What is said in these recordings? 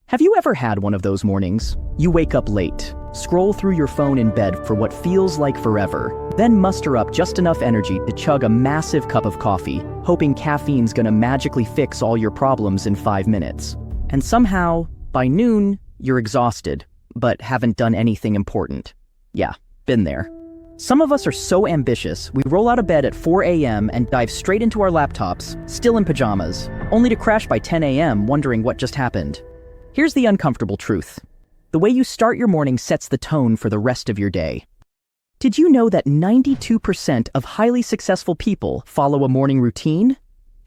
Have you ever had one of those mornings? You wake up late, scroll through your phone in bed for what feels like forever, then muster up just enough energy to chug a massive cup of coffee, hoping caffeine's gonna magically fix all your problems in 5 minutes. And somehow, by noon, you're exhausted, but haven't done anything important. Yeah, been there. Some of us are so ambitious, we roll out of bed at 4 a.m. and dive straight into our laptops, still in pajamas, only to crash by 10 a.m. wondering what just happened. Here's the uncomfortable truth. The way you start your morning sets the tone for the rest of your day. Did you know that 92% of highly successful people follow a morning routine?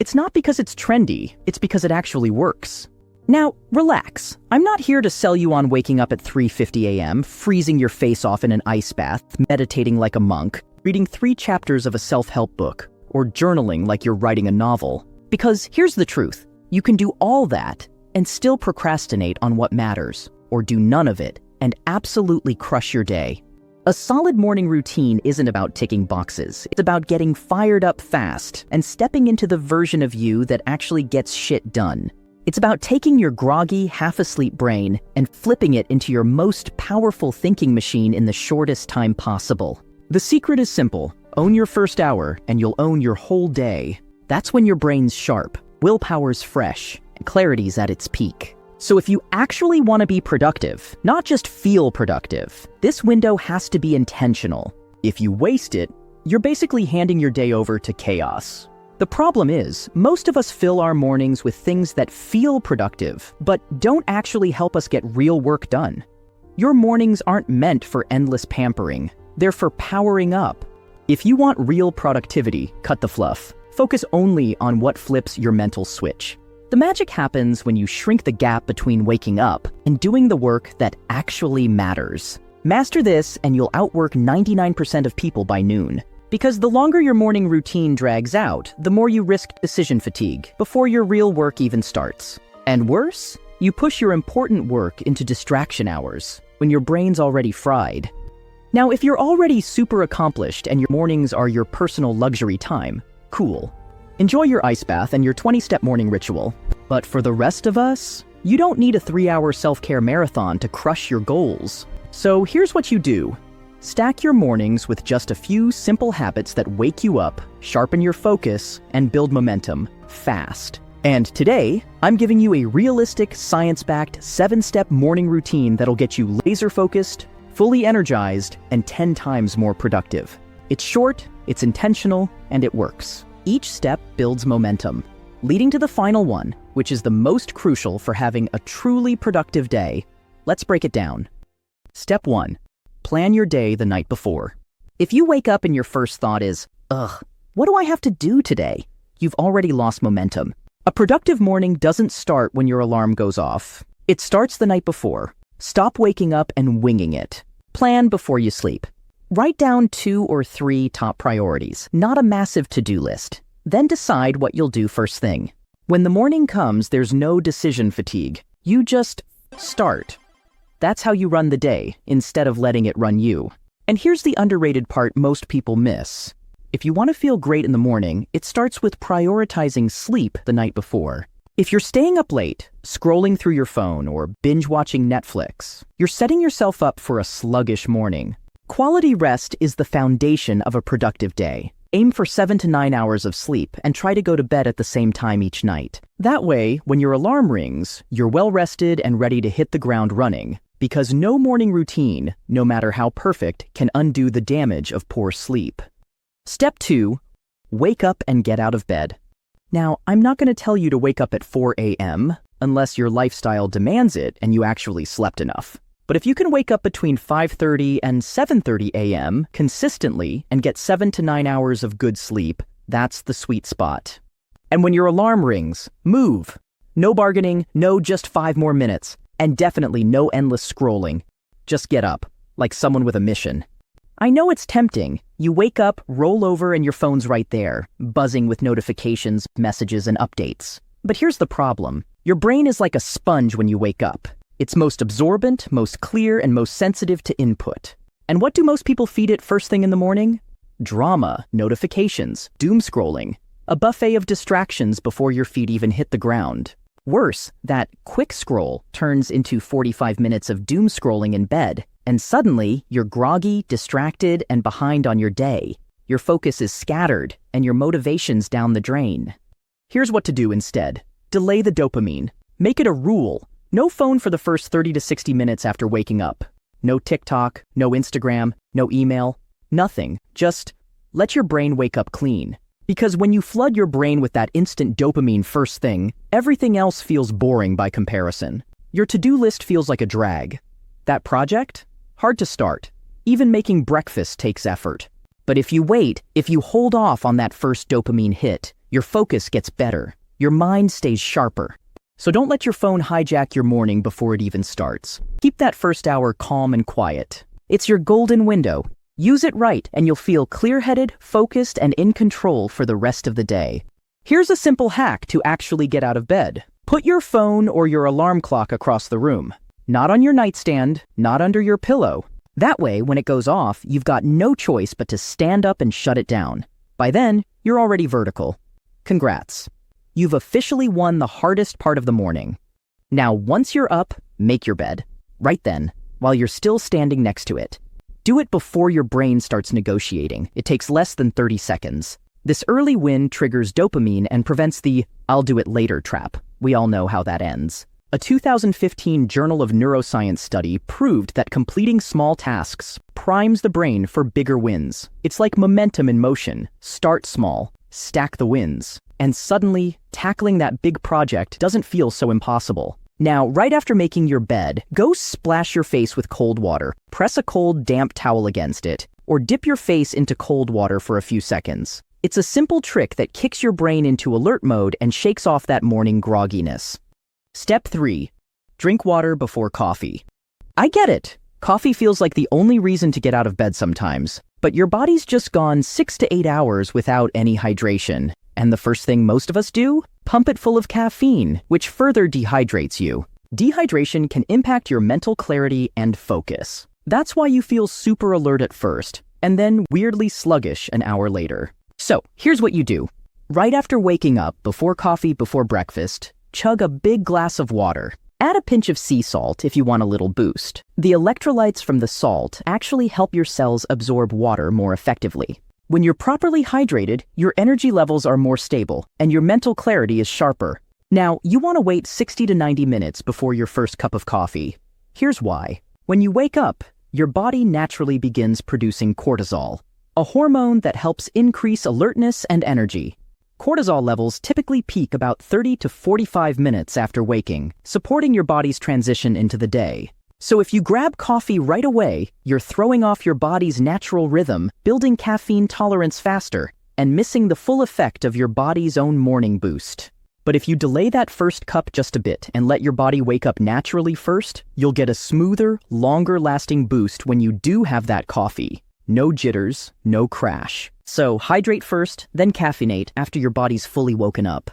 It's not because it's trendy, it's because it actually works. Now, relax. I'm not here to sell you on waking up at 3:50 a.m., freezing your face off in an ice bath, meditating like a monk, reading 3 chapters of a self-help book, or journaling like you're writing a novel. Because here's the truth. You can do all that and still procrastinate on what matters, or do none of it and absolutely crush your day. A solid morning routine isn't about ticking boxes. It's about getting fired up fast and stepping into the version of you that actually gets shit done. It's about taking your groggy, half-asleep brain and flipping it into your most powerful thinking machine in the shortest time possible. The secret is simple. Own your first hour and you'll own your whole day. That's when your brain's sharp, willpower's fresh, and clarity's at its peak. So if you actually want to be productive, not just feel productive, this window has to be intentional. If you waste it, you're basically handing your day over to chaos. The problem is, most of us fill our mornings with things that feel productive, but don't actually help us get real work done. Your mornings aren't meant for endless pampering. They're for powering up. If you want real productivity, cut the fluff. Focus only on what flips your mental switch. The magic happens when you shrink the gap between waking up and doing the work that actually matters. Master this and you'll outwork 99% of people by noon. Because the longer your morning routine drags out, the more you risk decision fatigue before your real work even starts. And worse, you push your important work into distraction hours when your brain's already fried. Now, if you're already super accomplished and your mornings are your personal luxury time, cool. Enjoy your ice bath and your 20-step morning ritual. But for the rest of us, you don't need a 3-hour self-care marathon to crush your goals. So here's what you do. Stack your mornings with just a few simple habits that wake you up, sharpen your focus, and build momentum fast. And today, I'm giving you a realistic, science-backed 7-step morning routine that'll get you laser-focused, fully energized, and 10 times more productive. It's short, it's intentional, and it works. Each step builds momentum, leading to the final one, which is the most crucial for having a truly productive day. Let's break it down. Step 1. Plan your day the night before. If you wake up and your first thought is, what do I have to do today? You've already lost momentum. A productive morning doesn't start when your alarm goes off. It starts the night before. Stop waking up and winging it. Plan before you sleep. Write down 2 or 3 top priorities, not a massive to-do list. Then decide what you'll do first thing. When the morning comes, there's no decision fatigue. You just start. That's how you run the day, instead of letting it run you. And here's the underrated part most people miss. If you want to feel great in the morning, it starts with prioritizing sleep the night before. If you're staying up late, scrolling through your phone, or binge-watching Netflix, you're setting yourself up for a sluggish morning. Quality rest is the foundation of a productive day. Aim for 7 to 9 hours of sleep and try to go to bed at the same time each night. That way, when your alarm rings, you're well-rested and ready to hit the ground running. Because no morning routine, no matter how perfect, can undo the damage of poor sleep. Step 2. Wake up and get out of bed. Now, I'm not going to tell you to wake up at 4 a.m. unless your lifestyle demands it and you actually slept enough. But if you can wake up between 5:30 and 7:30 a.m. consistently and get 7 to 9 hours of good sleep, that's the sweet spot. And when your alarm rings, move. No bargaining, no just 5 more minutes. And definitely no endless scrolling. Just get up, like someone with a mission. I know it's tempting. You wake up, roll over, and your phone's right there, buzzing with notifications, messages, and updates. But here's the problem. Your brain is like a sponge when you wake up. It's most absorbent, most clear, and most sensitive to input. And what do most people feed it first thing in the morning? Drama, notifications, doom scrolling. A buffet of distractions before your feet even hit the ground. Worse, that quick scroll turns into 45 minutes of doom scrolling in bed, and suddenly you're groggy, distracted, and behind on your day. Your focus is scattered, and your motivation's down the drain. Here's what to do instead. Delay the dopamine. Make it a rule. No phone for the first 30 to 60 minutes after waking up. No TikTok, no Instagram, no email, nothing. Just let your brain wake up clean. Because when you flood your brain with that instant dopamine first thing, everything else feels boring by comparison. Your to-do list feels like a drag. That project? Hard to start. Even making breakfast takes effort. But if you wait, if you hold off on that first dopamine hit, your focus gets better. Your mind stays sharper. So don't let your phone hijack your morning before it even starts. Keep that first hour calm and quiet. It's your golden window. Use it right and you'll feel clear-headed, focused, and in control for the rest of the day. Here's a simple hack to actually get out of bed. Put your phone or your alarm clock across the room. Not on your nightstand, not under your pillow. That way, when it goes off, you've got no choice but to stand up and shut it down. By then, you're already vertical. Congrats. You've officially won the hardest part of the morning. Now, once you're up, make your bed. Right then, while you're still standing next to it. Do it before your brain starts negotiating. It takes less than 30 seconds. This early win triggers dopamine and prevents the "I'll do it later" trap. We all know how that ends. A 2015 Journal of Neuroscience study proved that completing small tasks primes the brain for bigger wins. It's like momentum in motion. Start small, stack the wins, and suddenly, tackling that big project doesn't feel so impossible. Now, right after making your bed, go splash your face with cold water, press a cold, damp towel against it, or dip your face into cold water for a few seconds. It's a simple trick that kicks your brain into alert mode and shakes off that morning grogginess. Step 3. Drink water before coffee. I get it. Coffee feels like the only reason to get out of bed sometimes, but your body's just gone 6 to 8 hours without any hydration. And the first thing most of us do? Pump it full of caffeine, which further dehydrates you. Dehydration can impact your mental clarity and focus. That's why you feel super alert at first, and then weirdly sluggish an hour later. So, here's what you do. Right after waking up, before coffee, before breakfast, chug a big glass of water. Add a pinch of sea salt if you want a little boost. The electrolytes from the salt actually help your cells absorb water more effectively. When you're properly hydrated, your energy levels are more stable, and your mental clarity is sharper. Now, you want to wait 60 to 90 minutes before your first cup of coffee. Here's why. When you wake up, your body naturally begins producing cortisol, a hormone that helps increase alertness and energy. Cortisol levels typically peak about 30 to 45 minutes after waking, supporting your body's transition into the day. So if you grab coffee right away, you're throwing off your body's natural rhythm, building caffeine tolerance faster, and missing the full effect of your body's own morning boost. But if you delay that first cup just a bit and let your body wake up naturally first, you'll get a smoother, longer-lasting boost when you do have that coffee. No jitters, no crash. So hydrate first, then caffeinate after your body's fully woken up.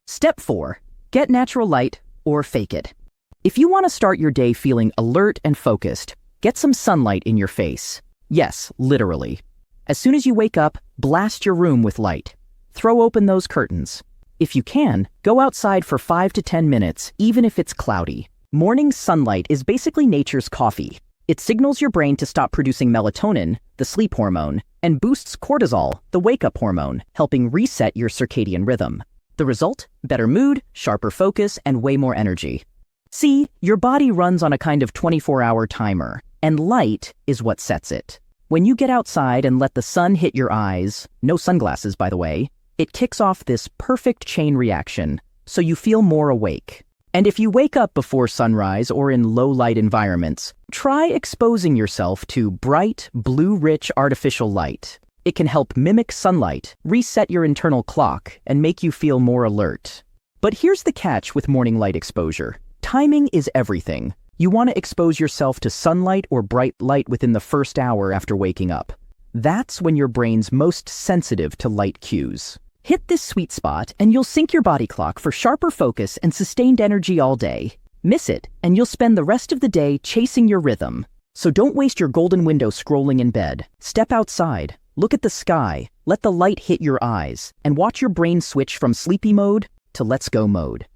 Step 4. Get natural light or fake it. If you want to start your day feeling alert and focused, get some sunlight in your face. Yes, literally. As soon as you wake up, blast your room with light. Throw open those curtains. If you can, go outside for 5 to 10 minutes, even if it's cloudy. Morning sunlight is basically nature's coffee. It signals your brain to stop producing melatonin, the sleep hormone, and boosts cortisol, the wake-up hormone, helping reset your circadian rhythm. The result? Better mood, sharper focus, and way more energy. See, your body runs on a kind of 24-hour timer, and light is what sets it. When you get outside and let the sun hit your eyes, no sunglasses by the way, it kicks off this perfect chain reaction, so you feel more awake. And if you wake up before sunrise or in low-light environments, try exposing yourself to bright, blue-rich artificial light. It can help mimic sunlight, reset your internal clock, and make you feel more alert. But here's the catch with morning light exposure. Timing is everything. You want to expose yourself to sunlight or bright light within the first hour after waking up. That's when your brain's most sensitive to light cues. Hit this sweet spot and you'll sync your body clock for sharper focus and sustained energy all day. Miss it, and you'll spend the rest of the day chasing your rhythm. So don't waste your golden window scrolling in bed. Step outside, look at the sky, let the light hit your eyes, and watch your brain switch from sleepy mode to let's go mode.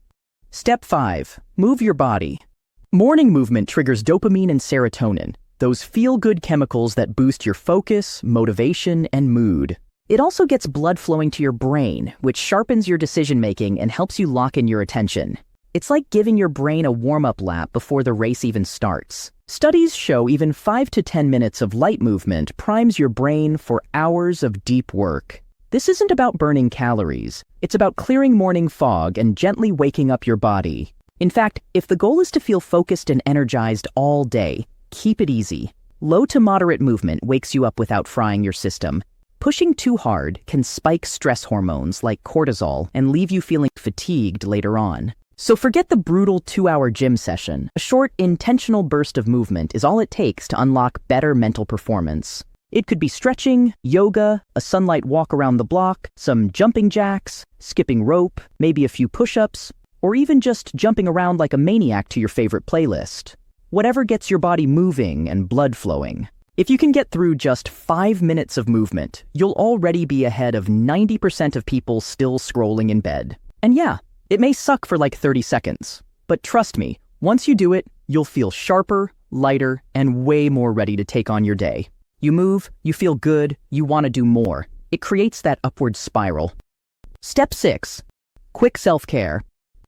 Step 5. Move your body. Morning movement triggers dopamine and serotonin, those feel-good chemicals that boost your focus, motivation, and mood. It also gets blood flowing to your brain, which sharpens your decision-making and helps you lock in your attention. It's like giving your brain a warm-up lap before the race even starts. Studies show even 5 to 10 minutes of light movement primes your brain for hours of deep work. This isn't about burning calories. It's about clearing morning fog and gently waking up your body. In fact, if the goal is to feel focused and energized all day, keep it easy. Low to moderate movement wakes you up without frying your system. Pushing too hard can spike stress hormones like cortisol and leave you feeling fatigued later on. So forget the brutal 2-hour gym session. A short, intentional burst of movement is all it takes to unlock better mental performance. It could be stretching, yoga, a sunlight walk around the block, some jumping jacks, skipping rope, maybe a few push-ups, or even just jumping around like a maniac to your favorite playlist. Whatever gets your body moving and blood flowing. If you can get through just 5 minutes of movement, you'll already be ahead of 90% of people still scrolling in bed. And yeah, it may suck for like 30 seconds, but trust me, once you do it, you'll feel sharper, lighter, and way more ready to take on your day. You move, you feel good, you want to do more. It creates that upward spiral. Step 6. Quick self-care.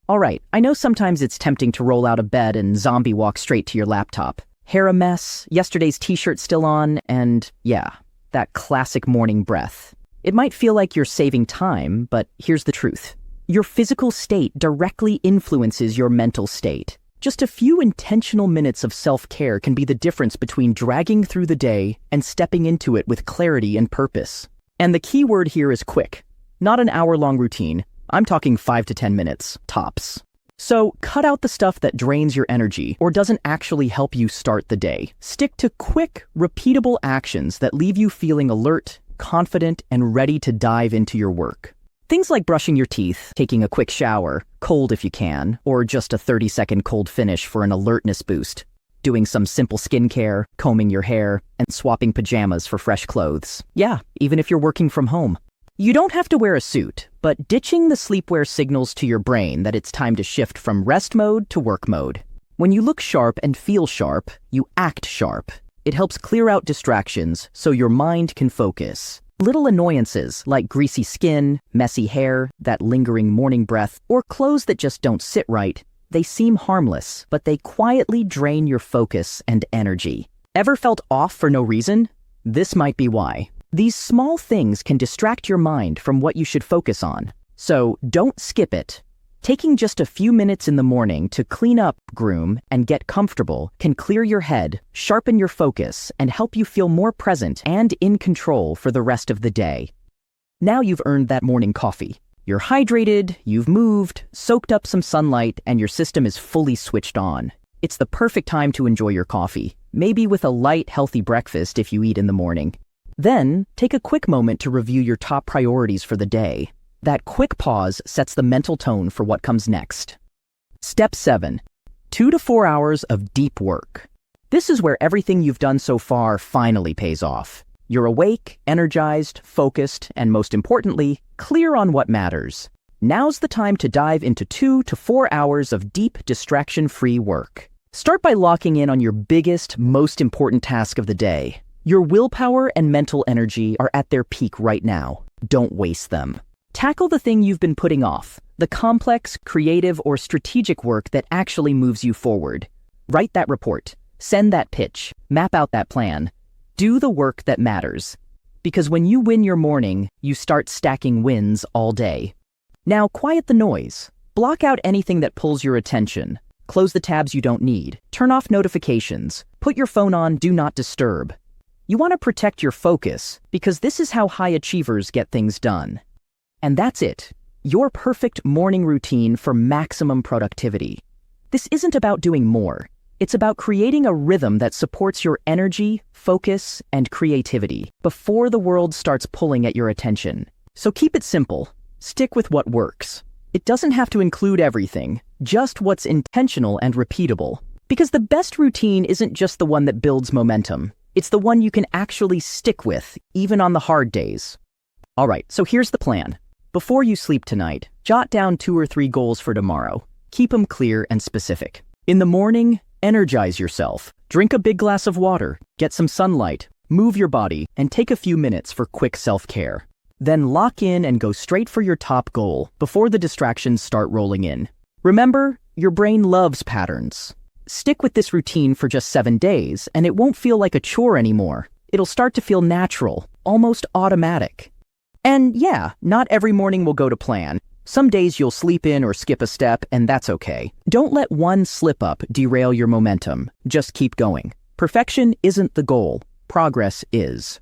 Alright, I know sometimes it's tempting to roll out of bed and zombie walk straight to your laptop. Hair a mess, yesterday's t-shirt still on, and yeah, that classic morning breath. It might feel like you're saving time, but here's the truth. Your physical state directly influences your mental state. Just a few intentional minutes of self-care can be the difference between dragging through the day and stepping into it with clarity and purpose. And the key word here is quick. Not an hour-long routine. I'm talking 5 to 10 minutes, tops. So cut out the stuff that drains your energy or doesn't actually help you start the day. Stick to quick, repeatable actions that leave you feeling alert, confident, and ready to dive into your work. Things like brushing your teeth, taking a quick shower, cold if you can, or just a 30-second cold finish for an alertness boost. Doing some simple skincare, combing your hair, and swapping pajamas for fresh clothes. Yeah, even if you're working from home. You don't have to wear a suit, but ditching the sleepwear signals to your brain that it's time to shift from rest mode to work mode. When you look sharp and feel sharp, you act sharp. It helps clear out distractions so your mind can focus. Little annoyances like greasy skin, messy hair, that lingering morning breath, or clothes that just don't sit right, they seem harmless, but they quietly drain your focus and energy. Ever felt off for no reason? This might be why. These small things can distract your mind from what you should focus on. So don't skip it. Taking just a few minutes in the morning to clean up, groom, and get comfortable can clear your head, sharpen your focus, and help you feel more present and in control for the rest of the day. Now you've earned that morning coffee. You're hydrated, you've moved, soaked up some sunlight, and your system is fully switched on. It's the perfect time to enjoy your coffee, maybe with a light, healthy breakfast if you eat in the morning. Then, take a quick moment to review your top priorities for the day. That quick pause sets the mental tone for what comes next. Step 7. 2 to 4 hours of deep work. This is where everything you've done so far finally pays off. You're awake, energized, focused, and most importantly, clear on what matters. Now's the time to dive into 2 to 4 hours of deep, distraction-free work. Start by locking in on your biggest, most important task of the day. Your willpower and mental energy are at their peak right now. Don't waste them. Tackle the thing you've been putting off, the complex, creative, or strategic work that actually moves you forward. Write that report, send that pitch, map out that plan. Do the work that matters. Because when you win your morning, you start stacking wins all day. Now quiet the noise. Block out anything that pulls your attention. Close the tabs you don't need. Turn off notifications. Put your phone on Do Not Disturb. You want to protect your focus because this is how high achievers get things done. And that's it. Your perfect morning routine for maximum productivity. This isn't about doing more. It's about creating a rhythm that supports your energy, focus, and creativity before the world starts pulling at your attention. So keep it simple. Stick with what works. It doesn't have to include everything, just what's intentional and repeatable. Because the best routine isn't just the one that builds momentum. It's the one you can actually stick with, even on the hard days. Alright, so here's the plan. Before you sleep tonight, jot down 2 or 3 goals for tomorrow. Keep them clear and specific. In the morning, energize yourself. Drink a big glass of water, get some sunlight, move your body, and take a few minutes for quick self-care. Then lock in and go straight for your top goal before the distractions start rolling in. Remember, your brain loves patterns. Stick with this routine for just 7 days, and it won't feel like a chore anymore. It'll start to feel natural, almost automatic. And yeah, not every morning will go to plan. Some days you'll sleep in or skip a step, and that's okay. Don't let one slip-up derail your momentum. Just keep going. Perfection isn't the goal. Progress is.